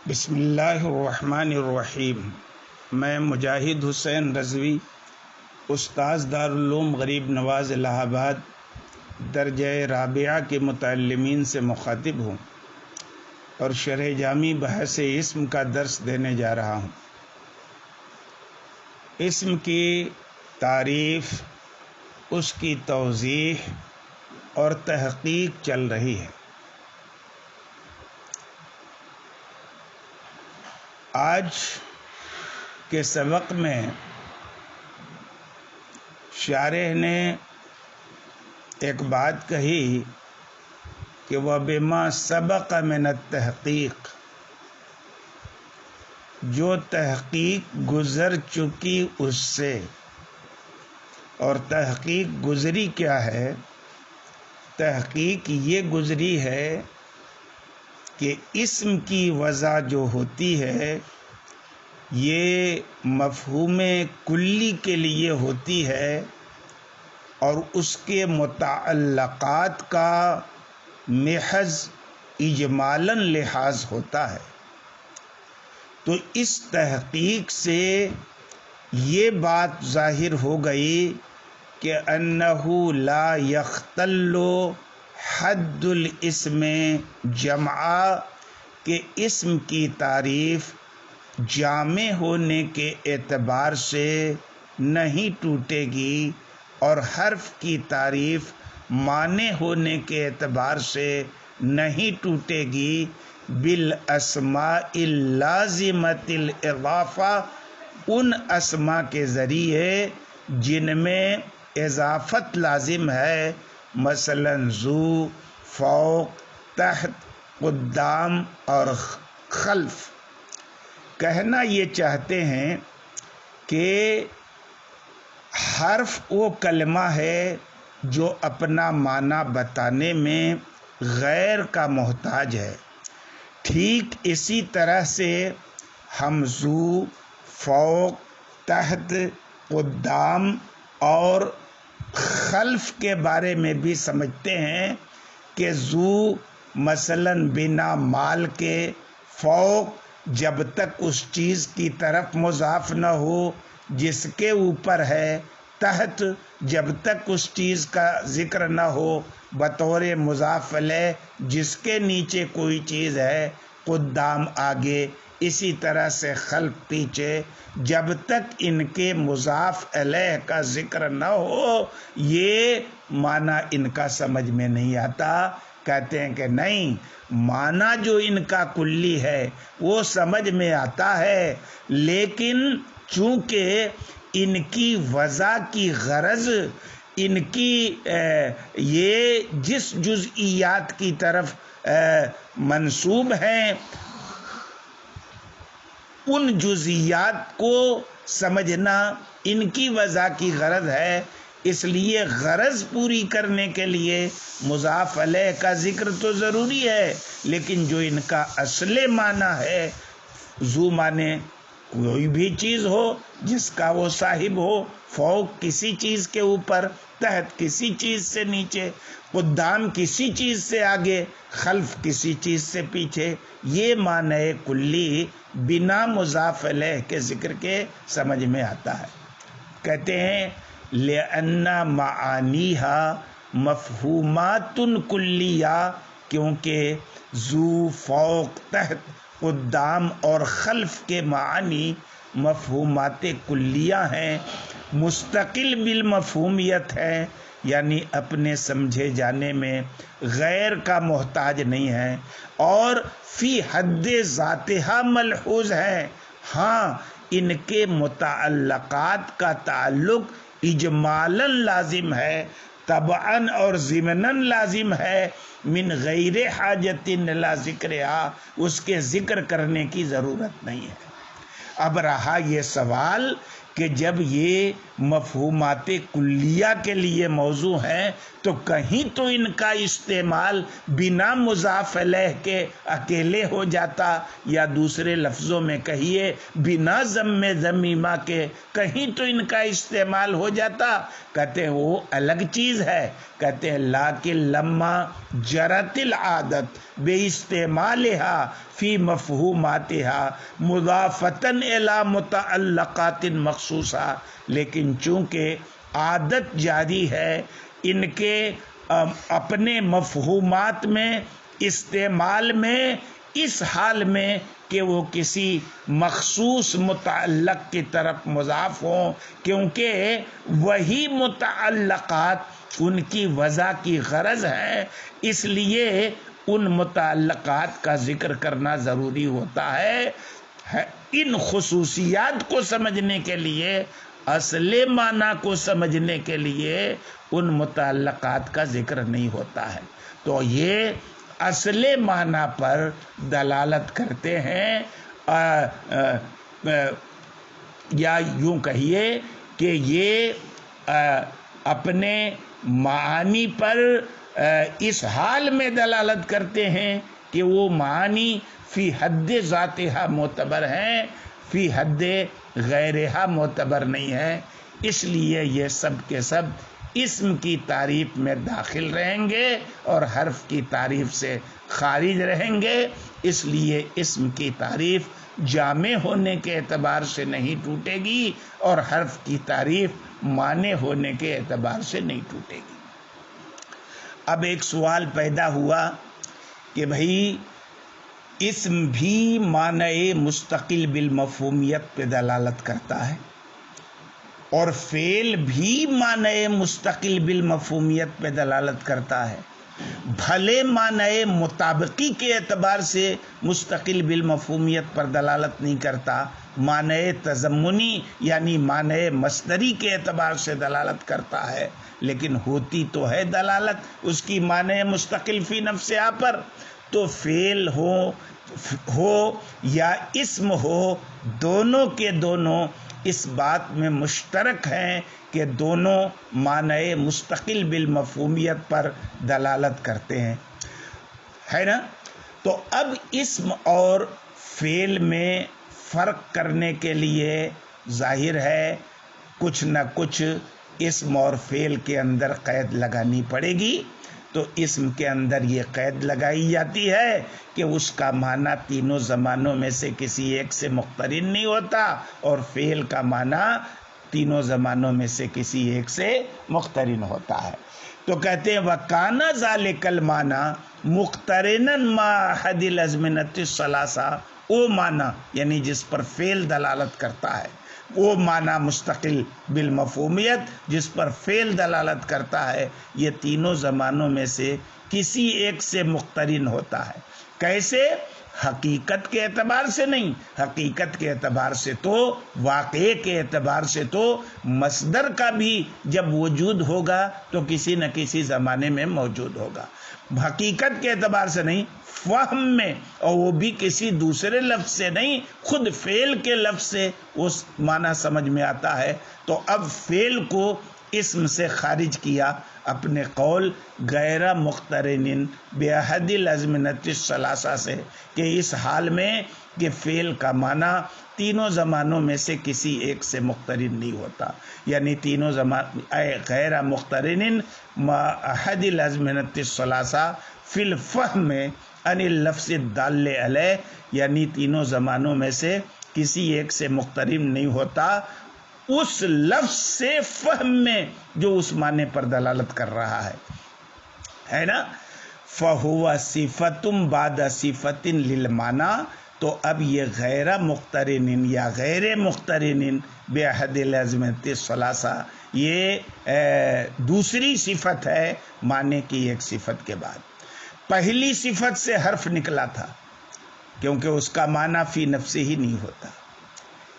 بسم اللہ الرحمن الرحیم۔ میں مجاہد حسین رضوی، استاذ دارالعلوم غریب نواز الہ آباد درجہ رابعہ کے متعلمین سے مخاطب ہوں اور شرح جامی بحث اسم کا درس دینے جا رہا ہوں۔ اسم کی تعریف، اس کی توضیح اور تحقیق چل رہی ہے۔ آج کے سبق میں شارح نے ایک بات کہی کہ وَبِمَا سَبَقَ مِنَ التَّحْقِیق، جو تحقیق گزر چکی اس سے۔ اور تحقیق گزری کیا ہے؟ تحقیق یہ گزری ہے کہ اسم کی وضع جو ہوتی ہے یہ مفہوم کلی کے لیے ہوتی ہے اور اس کے متعلقات کا محض اجمالاً لحاظ ہوتا ہے۔ تو اس تحقیق سے یہ بات ظاہر ہو گئی کہ انہ لا یختل حد الاسم جمعا، کہ اسم کی تعریف جامع ہونے کے اعتبار سے نہیں ٹوٹے گی اور حرف کی تعریف معنی ہونے کے اعتبار سے نہیں ٹوٹے گی۔ بالاسماء اللازمۃ الاضافہ، ان اسماء کے ذریعے جن میں اضافت لازم ہے، مثلا ذو، فوق، تحت، قدام اور خلف۔ کہنا یہ چاہتے ہیں کہ حرف وہ کلمہ ہے جو اپنا معنی بتانے میں غیر کا محتاج ہے۔ ٹھیک اسی طرح سے ہم ذو، فوق، تحت، قدام اور خلف کے بارے میں بھی سمجھتے ہیں کہ ذو مثلاً بنا مال کے، فوق جب تک اس چیز کی طرف مضاف نہ ہو جس کے اوپر ہے، تحت جب تک اس چیز کا ذکر نہ ہو بطور مضاف الیہ جس کے نیچے کوئی چیز ہے، قدام آگے، اسی طرح سے خلف پیچھے، جب تک ان کے مضاف الیہ کا ذکر نہ ہو یہ معنی ان کا سمجھ میں نہیں آتا۔ کہتے ہیں کہ نہیں، معنی جو ان کا کلی ہے وہ سمجھ میں آتا ہے، لیکن چونکہ ان کی وضع کی غرض، ان کی یہ جس جزئیات کی طرف منسوب ہیں ان جزئیات کو سمجھنا ان کی وضع کی غرض ہے، اس لیے غرض پوری کرنے کے لیے مضاف الیہ کا ذکر تو ضروری ہے، لیکن جو ان کا اصل معنی ہے، ذو معنی کوئی بھی چیز ہو جس کا وہ صاحب ہو، فوق کسی چیز کے اوپر، تحت کسی چیز سے نیچے، قدام کسی چیز سے آگے، خلف کسی چیز سے پیچھے، یہ معنی کلی بنا مضاف الیہ کے ذکر کے سمجھ میں آتا ہے۔ کہتے ہیں لِأَنَّ مَعَانِيهَا مَفْہُومَاتٌ كُلِّيَّةٌ، کیونکہ ذو، فوق، تحت، قدام اور خلف کے معنی مفہومات کلیہ ہیں، مستقل بالمفہومیت ہے، یعنی اپنے سمجھے جانے میں غیر کا محتاج نہیں ہے، اور فی حد ذاتہا ملحوظ ہے۔ ہاں، ان کے متعلقات کا تعلق اجمالاً لازم ہے، طبعاً اور ضمناً لازم ہے، من غیر حاجت الی ذکرہا، اس کے ذکر کرنے کی ضرورت نہیں ہے۔ اب رہا یہ سوال کہ جب یہ مفہومات کلیہ کے لیے موضوع ہیں تو کہیں تو ان کا استعمال بنا مضاف الیہ کے اکیلے ہو جاتا، یا دوسرے لفظوں میں کہیے بنا ضم ضمیمہ کے کہیں تو ان کا استعمال ہو جاتا۔ کہتے ہیں وہ الگ چیز ہے، کہتے ہیں لیکن لما جرت العادت بے استعمالہا فی مفہوماتہا مضافتن الی متعلقات مخصوصہ، لیکن چونکہ عادت جاری ہے ان کے اپنے مفہومات میں استعمال میں، اس حال میں کہ وہ کسی مخصوص متعلق کی طرف مضاف ہوں، کیونکہ وہی متعلقات ان کی وضع کی غرض ہے، اس لیے ان متعلقات کا ذکر کرنا ضروری ہوتا ہے۔ ان خصوصیات کو سمجھنے کے لیے، اصل معنی کو سمجھنے کے لیے ان متعلقات کا ذکر نہیں ہوتا ہے، تو یہ اصل معنی پر دلالت کرتے ہیں، یا یوں کہیے کہ یہ اپنے معانی پر اس حال میں دلالت کرتے ہیں کہ وہ معانی فی حد ذاتہا معتبر ہیں، فی حد غیرہا معتبر نہیں ہے، اس لیے یہ سب کے سب اسم کی تعریف میں داخل رہیں گے اور حرف کی تعریف سے خارج رہیں گے، اس لیے اسم کی تعریف جامع ہونے کے اعتبار سے نہیں ٹوٹے گی اور حرف کی تعریف معنی ہونے کے اعتبار سے نہیں ٹوٹے گی۔ اب ایک سوال پیدا ہوا کہ بھئی اسم بھی معنی مستقل بالمفہومیت پہ دلالت کرتا ہے اور فعل بھی معنی مستقل بالمفہومیت پہ دلالت کرتا ہے، بھلے معنی مطابقی کے اعتبار سے مستقل بالمفہومیت پر دلالت نہیں کرتا، معنی تضمنی یعنی معنی مصدری کے اعتبار سے دلالت کرتا ہے، لیکن ہوتی تو ہے دلالت اس کی معنی مستقل فی نفس پر۔ تو فعل ہو یا اسم ہو، دونوں کے دونوں اس بات میں مشترک ہیں کہ دونوں معنی مستقل بالمفہومیت پر دلالت کرتے ہیں، ہے نا؟ تو اب اسم اور فعل میں فرق کرنے کے لیے ظاہر ہے کچھ نہ کچھ اسم اور فعل کے اندر قید لگانی پڑے گی۔ تو اسم کے اندر یہ قید لگائی جاتی ہے کہ اس کا معنی تینوں زمانوں میں سے کسی ایک سے مقترن نہیں ہوتا، اور فعل کا معنی تینوں زمانوں میں سے کسی ایک سے مقترن ہوتا ہے۔ تو کہتے ہیں وَكَانَ ذَلِكَ الْمَعنَى مُقْتَرِنًا مَعَ أَحَدِ الْأَزْمِنَةِ الثَّلَاثَةِ، وہ معنی یعنی جس پر فعل دلالت کرتا ہے، وہ معنی مستقل بالمفہومیت جس پر فعل دلالت کرتا ہے، یہ تینوں زمانوں میں سے کسی ایک سے مقترن ہوتا ہے۔ کیسے؟ حقیقت کے اعتبار سے نہیں، حقیقت کے اعتبار سے تو واقعے کے اعتبار سے تو مصدر کا بھی جب وجود ہوگا تو کسی نہ کسی زمانے میں موجود ہوگا، حقیقت کے اعتبار سے نہیں، فہم میں، اور وہ بھی کسی دوسرے لفظ سے نہیں، خود فعل کے لفظ سے اس معنی سمجھ میں آتا ہے۔ تو اب فعل کو اسم سے خارج کیا اپنے قول غیر مقترن باحد الازمنۃ الثلاثہ سے، کہ اس حال میں کہ فعل کا معنی تینوں زمانوں میں سے کسی ایک سے مقترن نہیں ہوتا، یعنی تینوں زمان غیر مقترن ما احد الازمنۃ الثلاثہ فی الفہم عن اللفظ الدال علیہ، یعنی تینوں زمانوں میں سے کسی ایک سے مقترن نہیں ہوتا اس لفظ سے فہم میں جو اس معنی پر دلالت کر رہا ہے نا۔ فَهُوَ صِفَةٌ بَعْدَ صِفَةٍ لِلْمَعْنَى، تو اب یہ غیر مقترن یا غیر مقترن بِأَحَدِ الْأَزْمِنَةِ الثَّلَاثَةِ یہ دوسری صفت ہے معنی کی ایک صفت کے بعد۔ پہلی صفت سے حرف نکلا تھا کیونکہ اس کا معنی فی نفس ہی نہیں ہوتا،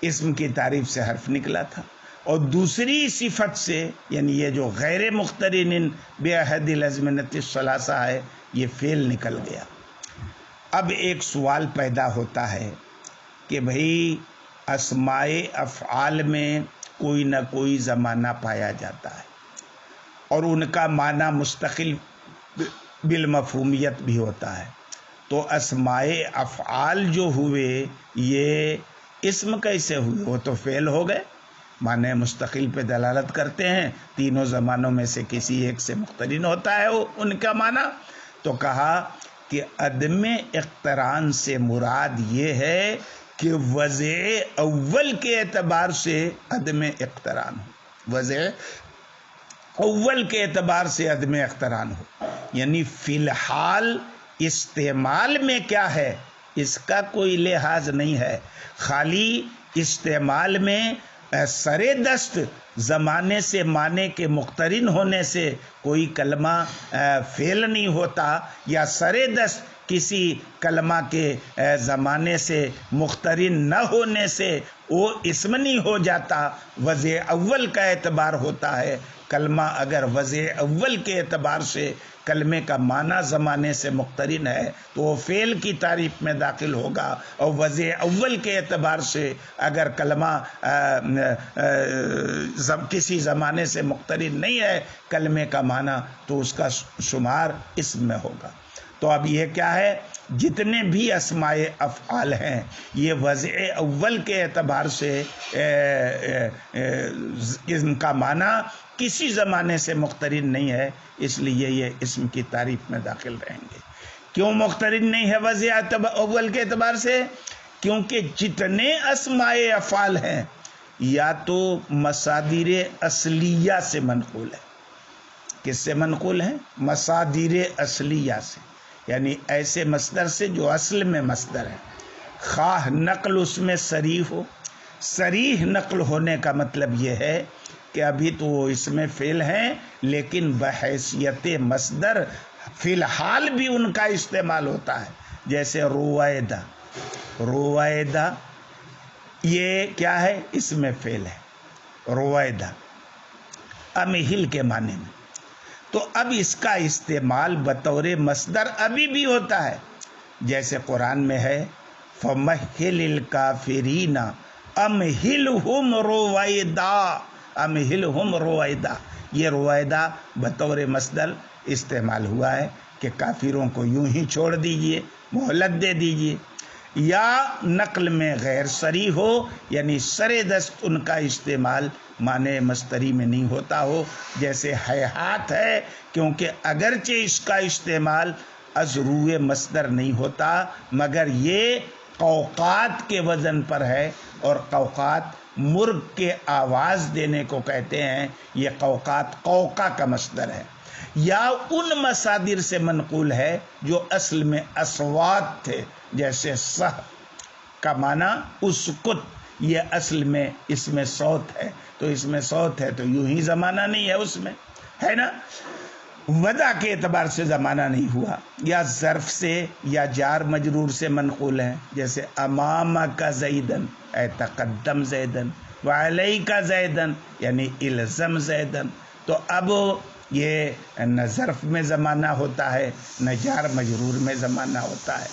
اسم کی تعریف سے حرف نکلا تھا، اور دوسری صفت سے یعنی یہ جو غیر مقترن باحد الازمنۃ الثلاثہ ہے یہ فعل نکل گیا۔ اب ایک سوال پیدا ہوتا ہے کہ بھئی اسماء افعال میں کوئی نہ کوئی زمانہ پایا جاتا ہے اور ان کا معنی مستقل بالمفہومیت بھی ہوتا ہے. تو اسماء افعال جو ہوئے یہ اسم کیسے ہوئے؟ وہ تو فعل ہو گئے، معنی مستقل پہ دلالت کرتے ہیں، تینوں زمانوں میں سے کسی ایک سے مقترن ہوتا ہے وہ ان کا معنی. تو کہا کہ عدم اقتران سے مراد یہ ہے کہ وضع اول کے اعتبار سے عدم اقتران ہو، وضع اول کے اعتبار سے عدم اقتران ہو، یعنی فی الحال استعمال میں کیا ہے اس کا کوئی لحاظ نہیں ہے، خالی استعمال میں سر دست زمانے سے معنی کے مقترن ہونے سے کوئی کلمہ فعل نہیں ہوتا، یا سر دست کسی کلمہ کے زمانے سے مقترن نہ ہونے سے وہ اسم نہیں ہو جاتا، وضع اول کا اعتبار ہوتا ہے. کلمہ اگر وضع اول کے اعتبار سے کلمے کا معنی زمانے سے مقترن ہے تو وہ فعل کی تعریف میں داخل ہوگا، اور وضع اول کے اعتبار سے اگر کلمہ کسی زمانے سے مقترن نہیں ہے کلمے کا معنی تو اس کا شمار اسم میں ہوگا. تو اب یہ کیا ہے، جتنے بھی اسماء افعال ہیں یہ وضع اول کے اعتبار سے ان کا معنی کسی زمانے سے مقترن نہیں ہے، اس لیے یہ اسم کی تعریف میں داخل رہیں گے. کیوں مقترن نہیں ہے وضع اول کے اعتبار سے؟ کیونکہ جتنے اسماء افعال ہیں یا تو مصادر اصلیہ سے منقول ہے. کس سے منقول ہیں؟ مصادر اصلیہ سے، یعنی ایسے مصدر سے جو اصل میں مصدر ہے، خواہ نقل اس میں صریح ہو. صریح نقل ہونے کا مطلب یہ ہے کہ ابھی تو وہ اس میں فعل ہیں لیکن بحیثیت مصدر فی الحال بھی ان کا استعمال ہوتا ہے. جیسے رویدہ، رویدہ یہ کیا ہے؟ اس میں فعل ہے رویدہ امہل کے معنی میں. تو اب اس کا استعمال بطور مصدر ابھی بھی ہوتا ہے، جیسے قرآن میں ہے فَمَهِّلِ الْكَافِرِينَ أَمْهِلْهُمْ رُوَيْدًا، امہلہم رویدہ. یہ رویدہ بطور مصدر استعمال ہوا ہے کہ کافروں کو یوں ہی چھوڑ دیجئے، مہلت دے دیجئے. یا نقل میں غیر صریح ہو، یعنی سر دست ان کا استعمال معنی مصدری میں نہیں ہوتا ہو، جیسے ہیہات ہے، کیونکہ اگرچہ اس کا استعمال از روئے مصدر نہیں ہوتا مگر یہ قوقات کے وزن پر ہے، اور قوقات مرغ کے آواز دینے کو کہتے ہیں. یہ قوقات قوقا کا مصدر ہے. یا ان مصادر سے منقول ہے جو اصل میں اصوات تھے، جیسے سہ کا معنی اسکت، یہ اصل میں اس میں صوت ہے، تو اس میں صوت ہے تو یوں ہی زمانہ نہیں ہے اس میں، ہے نا. وضع کے اعتبار سے زمانہ نہیں ہوا. یا ظرف سے یا جار مجرور سے منقول ہے، جیسے امامک زیدن اے تقدم زیدن، وعلیک زیدن یعنی الزم زیدن. تو اب یہ نہ ظرف میں زمانہ ہوتا ہے نہ جار مجرور میں زمانہ ہوتا ہے.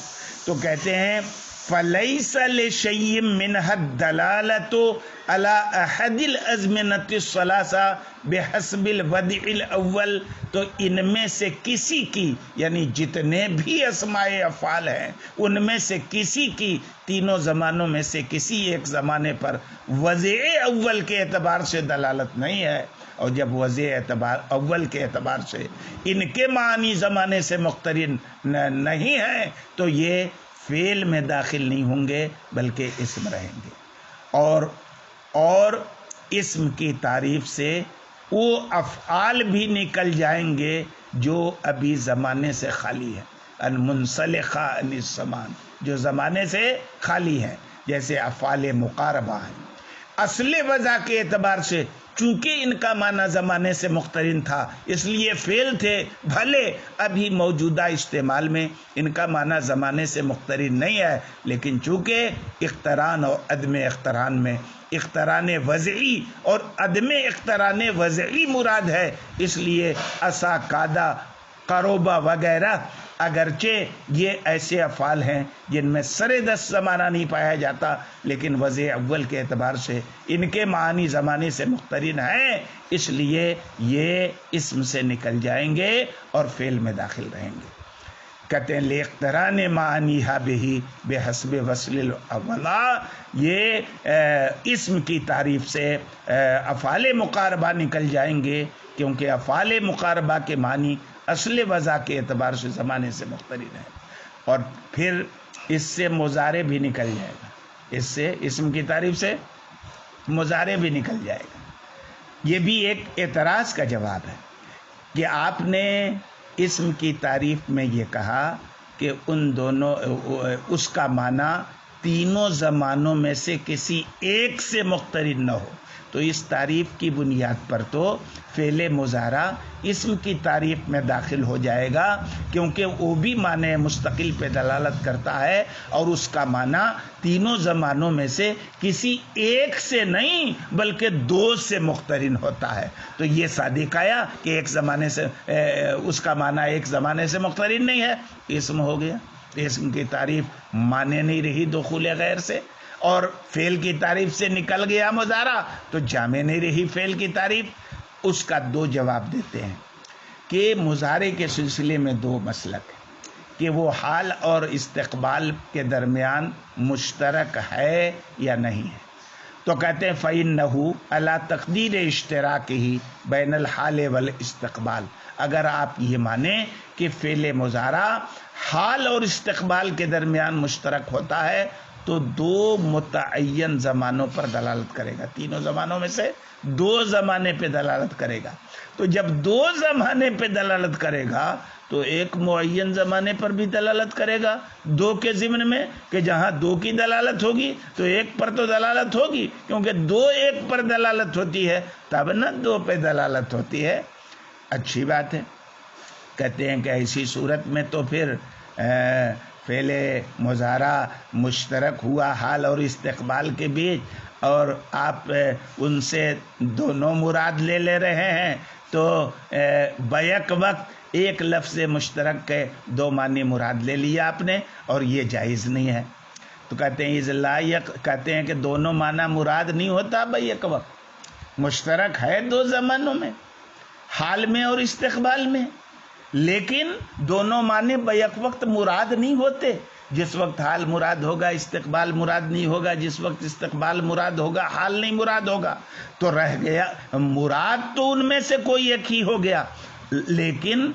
تو کہتے ہیں فَلَيْسَ لِشَيْءٍ مِّنْهَا الدَّلَالَةُ عَلَىٰ أَحَدِ الْأَزْمِنَةِ الثَّلَاثَةِ بِحَسْبِ الْوَضْعِ الْأَوَّلِ. تو ان میں سے کسی کی، یعنی جتنے بھی اسماء افعال ہیں ان میں سے کسی کی تینوں زمانوں میں سے کسی ایک زمانے پر وضع اول کے اعتبار سے دلالت نہیں ہے، اور جب وضع اعتبار اول کے اعتبار سے ان کے معنی زمانے سے مقترن نہیں ہیں تو یہ فعل میں داخل نہیں ہوں گے بلکہ اسم رہیں گے. اور اسم کی تعریف سے وہ افعال بھی نکل جائیں گے جو ابھی زمانے سے خالی ہیں، المنسلخہ عن الزمان، جو زمانے سے خالی ہیں، جیسے افعال مقاربہ ہیں. اصل وضع کے اعتبار سے چونکہ ان کا معنی زمانے سے مقترن تھا اس لیے فعل تھے، بھلے ابھی موجودہ استعمال میں ان کا معنی زمانے سے مقترن نہیں ہے، لیکن چونکہ اقتران اور عدم اقتران میں اقتران وضعی اور عدم اقتران وضعی مراد ہے، اس لیے اسا، کادا، قروبا وغیرہ اگرچہ یہ ایسے افعال ہیں جن میں سر دست زمانہ نہیں پایا جاتا، لیکن وضع اول کے اعتبار سے ان کے معانی زمانے سے مقترن ہیں، اس لیے یہ اسم سے نکل جائیں گے اور فعل میں داخل رہیں گے۔ کہتے ہیں لیقتران معانیہا بہی بحسب وصل الاولا، یہ اسم کی تعریف سے افعال مقاربہ نکل جائیں گے، کیونکہ افعال مقاربہ کے معنی اصل وضع کے اعتبار سے زمانے سے مقترن ہے، اور پھر اس سے مضارع بھی نکل جائے گا، اس سے اسم کی تعریف سے مضارع بھی نکل جائے گا۔ یہ بھی ایک اعتراض کا جواب ہے کہ آپ نے اسم کی تعریف میں یہ کہا کہ ان دونوں اس کا معنی تینوں زمانوں میں سے کسی ایک سے مقترن نہ ہو، تو اس تعریف کی بنیاد پر تو فعل مضارع اسم کی تعریف میں داخل ہو جائے گا، کیونکہ وہ بھی معنی مستقل پہ دلالت کرتا ہے اور اس کا معنی تینوں زمانوں میں سے کسی ایک سے نہیں بلکہ دو سے مقترن ہوتا ہے۔ تو یہ صادق آیا کہ ایک زمانے سے اس کا معنی ایک زمانے سے مقترن نہیں ہے، اسم ہو گیا، اسم کی تعریف معنی نہیں رہی دخول غیر سے، اور فعل کی تعریف سے نکل گیا مضارع تو جامع نہیں رہی فعل کی تعریف۔ اس کا دو جواب دیتے ہیں کہ مضارع کے سلسلے میں دو مسلک ہیں کہ وہ حال اور استقبال کے درمیان مشترک ہے یا نہیں ہے، تو کہتے ہیں فَإِنَّهُ عَلَى تَقْدِيرِ اشْتِرَاكِهِ بَيْنَ الْحَالِ وَالْاِسْتِقْبَالِ، اگر آپ یہ مانیں کہ فعل مضارع حال اور استقبال کے درمیان مشترک ہوتا ہے تو دو متعین زمانوں پر دلالت کرے گا، تینوں زمانوں میں سے دو زمانے پہ دلالت کرے گا۔ تو جب دو زمانے پہ دلالت کرے گا تو ایک معین زمانے پر بھی دلالت کرے گا، دو کے ضمن میں، کہ جہاں دو کی دلالت ہوگی تو ایک پر تو دلالت ہوگی، کیونکہ دو ایک پر دلالت ہوتی ہے تب نہ دو پہ دلالت ہوتی ہے۔ اچھی بات ہے، کہتے ہیں کہ ایسی صورت میں تو پھر فعل مضارع مشترک ہوا حال اور استقبال کے بیچ، اور آپ ان سے دونوں مراد لے رہے ہیں، تو بیک وقت ایک لفظ مشترک کے دو معنی مراد لے لیا آپ نے، اور یہ جائز نہیں ہے۔ تو کہتے ہیں اذ لائق، کہتے ہیں کہ دونوں معنی مراد نہیں ہوتا بیک وقت، مشترک ہے دو زمانوں میں، حال میں اور استقبال میں، لیکن دونوں معنی بیک وقت مراد نہیں ہوتے۔ جس وقت حال مراد ہوگا استقبال مراد نہیں ہوگا، جس وقت استقبال مراد ہوگا حال نہیں مراد ہوگا، تو رہ گیا مراد تو ان میں سے کوئی ایک ہی ہو گیا، لیکن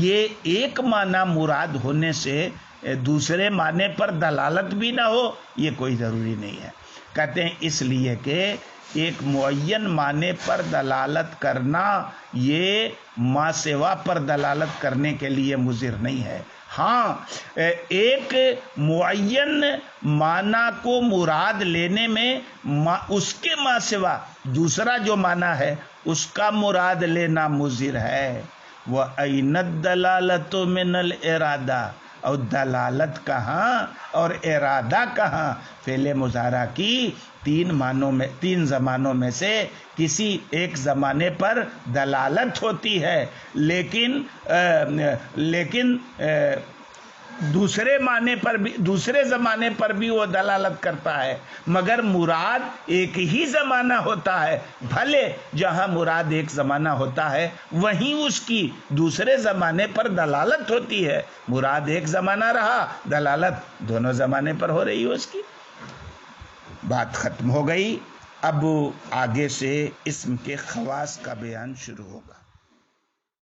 یہ ایک معنی مراد ہونے سے دوسرے معنی پر دلالت بھی نہ ہو، یہ کوئی ضروری نہیں ہے۔ کہتے ہیں اس لیے کہ ایک معین معنی پر دلالت کرنا یہ ما سوا پر دلالت کرنے کے لیے مضر نہیں ہے۔ ہاں، ایک معین معنی کو مراد لینے میں اس کے ما سوا دوسرا جو معنی ہے اس کا مراد لینا مضر ہے۔ وَأَيْنَ الدَّلَالَةُ مِنَ الْإِرَادَةِ، اور دلالت کہاں اور ارادہ کہاں؟ فعل مضارع کی تین زمانوں میں سے کسی ایک زمانے پر دلالت ہوتی ہے، لیکن دوسرے معنی پر بھی، دوسرے زمانے پر بھی وہ دلالت کرتا ہے، مگر مراد ایک ہی زمانہ ہوتا ہے۔ بھلے جہاں مراد ایک زمانہ ہوتا ہے وہیں اس کی دوسرے زمانے پر دلالت ہوتی ہے، مراد ایک زمانہ رہا، دلالت دونوں زمانے پر ہو رہی ہے اس کی۔ بات ختم ہو گئی، اب آگے سے اسم کے خواص کا بیان شروع ہوگا۔